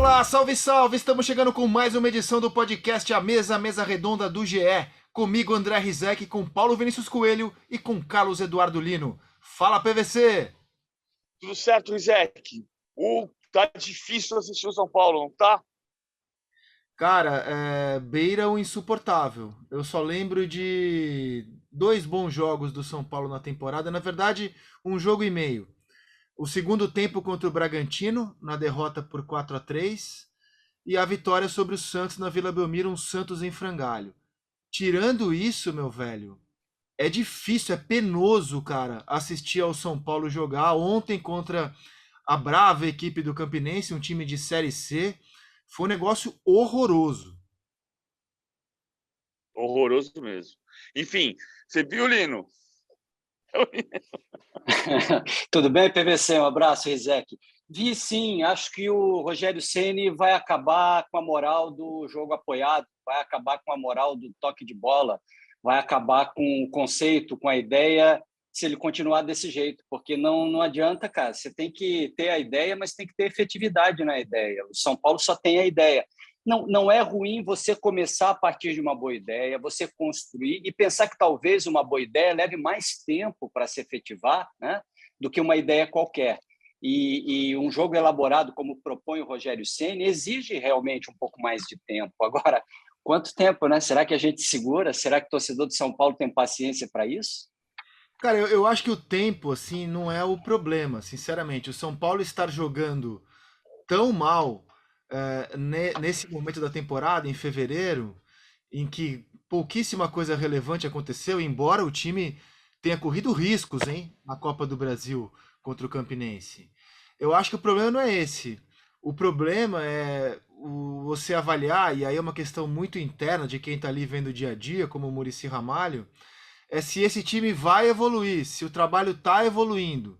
Olá, salve, salve! Estamos chegando com mais uma edição do podcast A Mesa Redonda do GE. Comigo, André Rizek, com Paulo Vinícius Coelho e com Carlos Eduardo Lino. Fala, PVC! Tudo certo, Rizek? Tá difícil assistir o São Paulo, não tá? Cara, beira o insuportável. Eu só lembro de dois bons jogos do São Paulo na temporada. Na verdade, um jogo e meio. O segundo tempo contra o Bragantino, na derrota por 4-3, e a vitória sobre o Santos na Vila Belmiro, um Santos em frangalho. Tirando isso, meu velho, é difícil, é penoso, cara, assistir ao São Paulo jogar. Ontem contra a brava equipe do Campinense, um time de Série C, foi um negócio horroroso. Horroroso mesmo. Enfim, você viu, Lino? Tudo bem, PVC? Um abraço, Rizek. Vi sim, acho que o Rogério Ceni vai acabar com a moral do jogo apoiado, vai acabar com a moral do toque de bola, vai acabar com o conceito, com a ideia, se ele continuar desse jeito, porque não adianta, cara. Você tem que ter a ideia, mas tem que ter efetividade na ideia. O São Paulo só tem a ideia. Não é ruim você começar a partir de uma boa ideia, você construir e pensar que talvez uma boa ideia leve mais tempo para se efetivar, né, do que uma ideia qualquer. E um jogo elaborado, como propõe o Rogério Ceni, exige realmente um pouco mais de tempo. Agora, quanto tempo, né? Será que a gente segura? Será que o torcedor de São Paulo tem paciência para isso? Cara, eu acho que o tempo, assim, não é o problema, sinceramente. O São Paulo estar jogando tão mal nesse momento da temporada, em fevereiro, em que pouquíssima coisa relevante aconteceu, embora o time tenha corrido riscos, hein, na Copa do Brasil contra o Campinense. Eu acho que o problema não é esse. O problema é você avaliar, e aí é uma questão muito interna de quem está ali vendo o dia a dia, como o Muricy Ramalho, é se esse time vai evoluir, se o trabalho está evoluindo.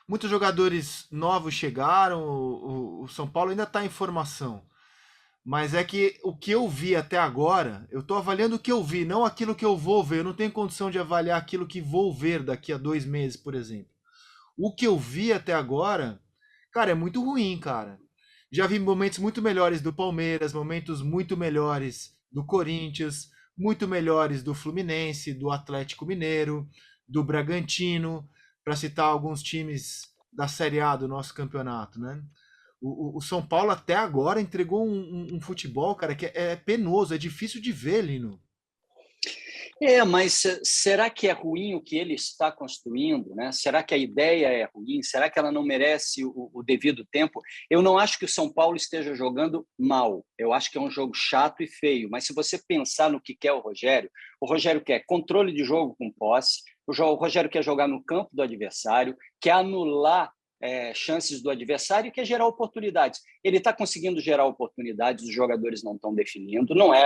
Muitos jogadores novos chegaram, o São Paulo ainda está em formação. Mas é que o que eu vi até agora, eu estou avaliando o que eu vi, não aquilo que eu vou ver. Eu não tenho condição de avaliar aquilo que vou ver daqui a 2 meses, por exemplo. O que eu vi até agora, cara, é muito ruim, cara. Já vi momentos muito melhores do Palmeiras, momentos muito melhores do Corinthians, muito melhores do Fluminense, do Atlético Mineiro, do Bragantino, para citar alguns times da Série A do nosso campeonato, né? O São Paulo até agora entregou um futebol, cara, que é penoso, é difícil de ver, Lino. Mas será que é ruim o que ele está construindo, né? Será que a ideia é ruim? Será que ela não merece o devido tempo? Eu não acho que o São Paulo esteja jogando mal. Eu acho que é um jogo chato e feio. Mas se você pensar no que quer o Rogério quer controle de jogo com posse, o Rogério quer jogar no campo do adversário, quer anular chances do adversário e quer gerar oportunidades. Ele está conseguindo gerar oportunidades, os jogadores não estão definindo. Não é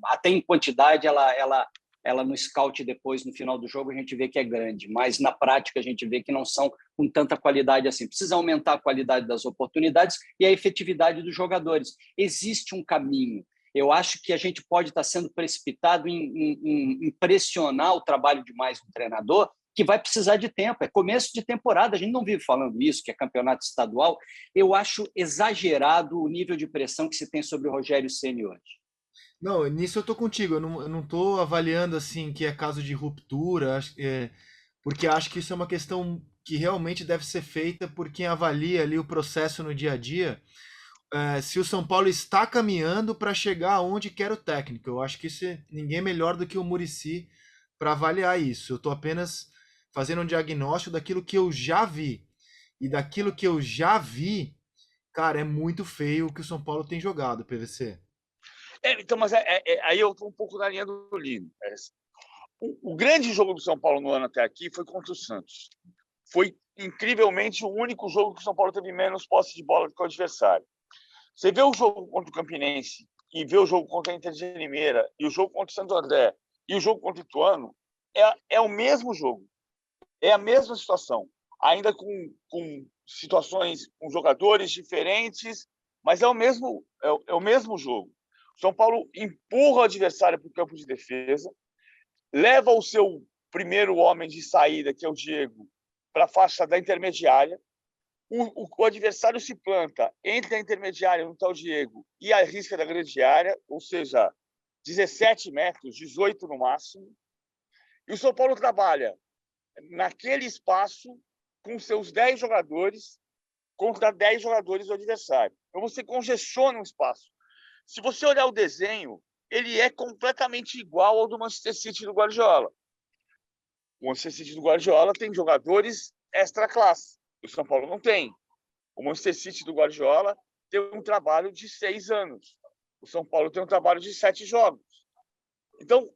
até em quantidade ela no scout depois, no final do jogo, a gente vê que é grande, mas na prática a gente vê que não são com tanta qualidade assim. Precisa aumentar a qualidade das oportunidades e a efetividade dos jogadores. Existe um caminho. Eu acho que a gente pode estar sendo precipitado em pressionar o trabalho demais do treinador, que vai precisar de tempo. É começo de temporada, a gente não vive falando isso, que é campeonato estadual. Eu acho exagerado o nível de pressão que se tem sobre o Rogério Ceni hoje. Não, nisso eu tô contigo. Eu não tô avaliando assim que é caso de ruptura, porque acho que isso é uma questão que realmente deve ser feita por quem avalia ali o processo no dia a dia. Se o São Paulo está caminhando para chegar aonde quer o técnico. Eu acho que ninguém é melhor do que o Muricy para avaliar isso. Eu tô apenas fazendo um diagnóstico daquilo que eu já vi. E daquilo que eu já vi, cara, é muito feio o que o São Paulo tem jogado, PVC. Então, mas aí eu estou um pouco na linha do Lino. O grande jogo do São Paulo no ano até aqui foi contra o Santos. Foi incrivelmente o único jogo que o São Paulo teve menos posse de bola do que o adversário. Você vê o jogo contra o Campinense e vê o jogo contra a Inter de Limeira e o jogo contra o Santo André e o jogo contra o Ituano, é o mesmo jogo. É a mesma situação. Ainda com situações, com jogadores diferentes, mas é o mesmo jogo. O São Paulo empurra o adversário para o campo de defesa, leva o seu primeiro homem de saída, que é o Diego, para a faixa da intermediária, o adversário se planta entre a intermediária no tal Diego e a risca da grande área, ou seja, 17 metros, 18 no máximo, e o São Paulo trabalha naquele espaço com seus 10 jogadores contra 10 jogadores do adversário. Então você congestiona o espaço. Se você olhar o desenho, ele é completamente igual ao do Manchester City do Guardiola. O Manchester City do Guardiola tem jogadores extra classe. O São Paulo não tem. O Manchester City do Guardiola tem um trabalho de 6 anos. O São Paulo tem um trabalho de 7 jogos. Então,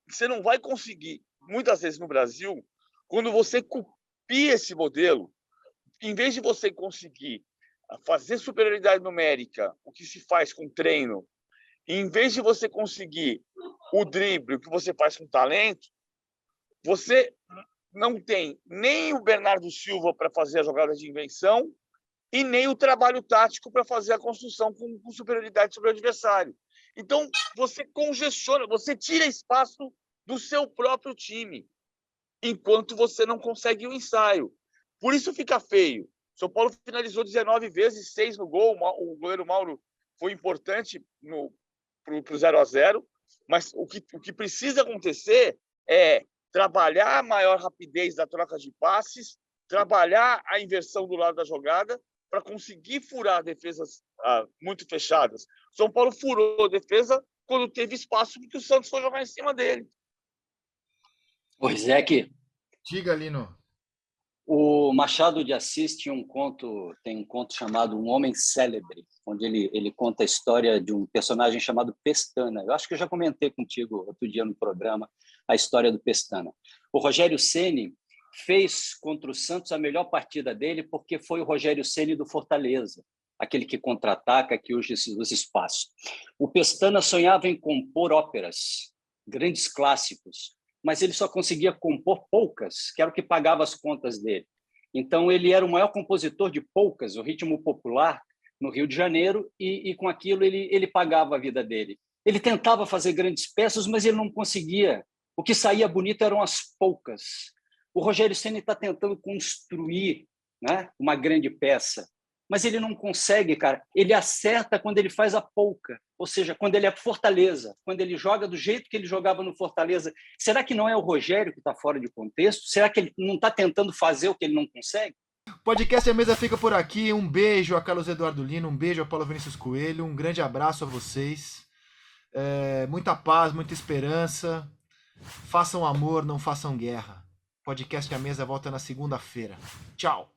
você não vai conseguir, muitas vezes no Brasil, quando você copia esse modelo, em vez de você conseguir fazer superioridade numérica, o que se faz com treino, em vez de você conseguir o drible, o que você faz com talento, você não tem nem o Bernardo Silva para fazer a jogada de invenção e nem o trabalho tático para fazer a construção com superioridade sobre o adversário. Então, você congestiona, você tira espaço do seu próprio time, enquanto você não consegue o ensaio. Por isso fica feio. São Paulo finalizou 19 vezes, 6 no gol. O goleiro Mauro foi importante para o 0-0, mas o que precisa acontecer é trabalhar a maior rapidez da troca de passes, trabalhar a inversão do lado da jogada para conseguir furar defesas muito fechadas. São Paulo furou a defesa quando teve espaço porque o Santos foi jogar em cima dele. Pois é que Diga, Lino. o Machado de Assis tem um conto chamado Um Homem Célebre, onde ele conta a história de um personagem chamado Pestana. Eu acho que eu já comentei contigo outro dia no programa a história do Pestana. O Rogério Ceni fez contra o Santos a melhor partida dele porque foi o Rogério Ceni do Fortaleza, aquele que contra-ataca, que usa os espaços. O Pestana sonhava em compor óperas, grandes clássicos, mas ele só conseguia compor polcas, que era o que pagava as contas dele. Então, ele era o maior compositor de polcas, o ritmo popular, no Rio de Janeiro, e com aquilo ele pagava a vida dele. Ele tentava fazer grandes peças, mas ele não conseguia. O que saía bonito eram as polcas. O Rogério Ceni está tentando construir, né, uma grande peça, mas ele não consegue, cara. Ele acerta quando ele faz a polca, ou seja, quando ele é Fortaleza, quando ele joga do jeito que ele jogava no Fortaleza. Será que não é o Rogério que está fora de contexto? Será que ele não está tentando fazer o que ele não consegue? Podcast A Mesa fica por aqui. Um beijo a Carlos Eduardo Lino, um beijo a Paulo Vinícius Coelho, um grande abraço a vocês. Muita paz, muita esperança. Façam amor, não façam guerra. Podcast A Mesa volta na segunda-feira. Tchau!